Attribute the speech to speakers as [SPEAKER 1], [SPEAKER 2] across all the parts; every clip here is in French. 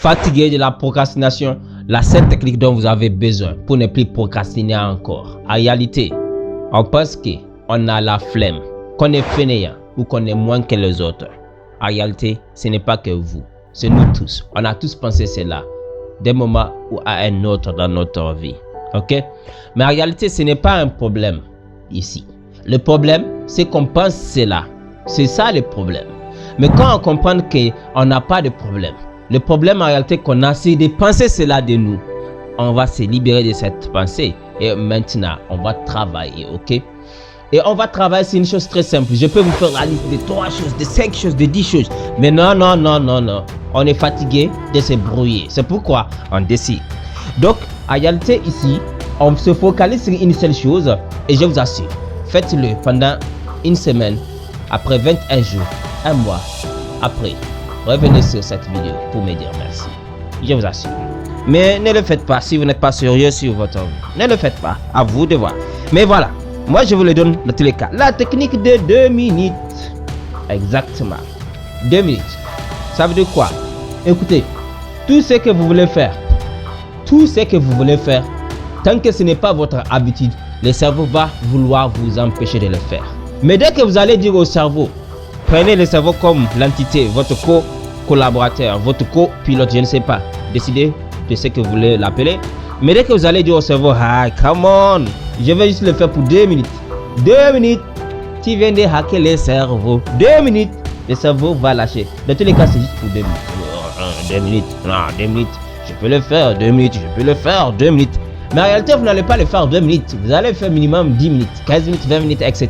[SPEAKER 1] fatigué de la procrastination, la seule technique dont vous avez besoin pour ne plus procrastiner encore. En réalité, on pense qu'on a la flemme, qu'on est fainéant ou qu'on est moins que les autres. En réalité, ce n'est pas que vous, c'est nous tous. On a tous pensé cela d'un moment ou à un autre dans notre vie. Ok? Mais en réalité, ce n'est pas un problème ici. Le problème, c'est qu'on pense cela. C'est ça le problème. Mais quand on comprend qu'on n'a pas de problème, le problème en réalité qu'on a, c'est de penser cela de nous. On va se libérer de cette pensée et maintenant, on va travailler, ok? Et on va travailler sur une chose très simple. Je peux vous faire la liste de 3 choses, de 5 choses, de 10 choses. Mais non. On est fatigué de se brouiller. C'est pourquoi on décide. Donc, en réalité, ici, on se focalise sur une seule chose. Et je vous assure, faites-le pendant une semaine, après 21 jours, un mois. Après, revenez sur cette vidéo pour me dire merci. Je vous assure. Mais ne le faites pas si vous n'êtes pas sérieux sur votre vie. Ne le faites pas. À vous de voir. Mais voilà. Moi, je vous le donne dans tous les cas. La technique de 2 minutes. Exactement. 2 minutes. Ça veut dire quoi? Écoutez, tout ce que vous voulez faire, tant que ce n'est pas votre habitude, le cerveau va vouloir vous empêcher de le faire. Mais dès que vous allez dire au cerveau, prenez le cerveau comme l'entité, votre collaborateur, votre copilote, je ne sais pas, décidez de ce que vous voulez l'appeler. Mais dès que vous allez dire au cerveau, ah, come on, je vais juste le faire pour 2 minutes. 2 minutes, tu viens de hacker le cerveau. 2 minutes, le cerveau va lâcher. Dans tous les cas, c'est juste pour 2 minutes. 2 minutes, non, 2 minutes, je peux le faire, 2 minutes, je peux le faire, 2 minutes. Mais en réalité, vous n'allez pas le faire 2 minutes. Vous allez faire minimum 10 minutes, 15 minutes, 20 minutes, etc.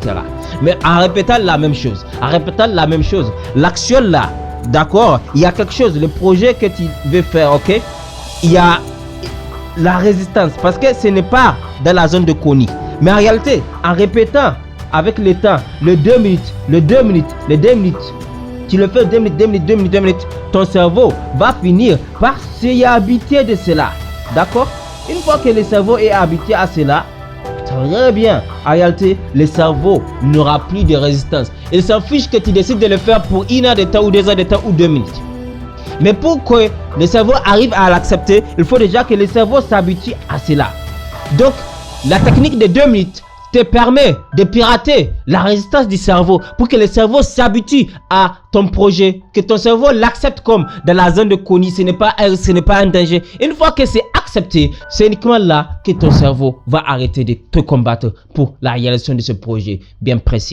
[SPEAKER 1] Mais en répétant la même chose, l'action là, d'accord, il y a quelque chose, le projet que tu veux faire, ok, il y a la résistance parce que ce n'est pas dans la zone de Kony. Mais en réalité, en répétant avec le temps, le 2 minutes, tu le fais 2 minutes, ton cerveau va finir par s'y habituer de cela. D'accord? Une fois que le cerveau est habitué à cela, très bien. En réalité, le cerveau n'aura plus de résistance. Il s'en fiche que tu décides de le faire pour 1 heure de temps ou 2 heures de temps ou 2 minutes. Mais pour que le cerveau arrive à l'accepter, il faut déjà que le cerveau s'habitue à cela. Donc, la technique de 2 minutes te permet de pirater la résistance du cerveau pour que le cerveau s'habitue à ton projet, que ton cerveau l'accepte comme dans la zone de Kony, ce n'est pas un danger. Une fois que c'est accepté, c'est uniquement là que ton cerveau va arrêter de te combattre pour la réalisation de ce projet bien précis.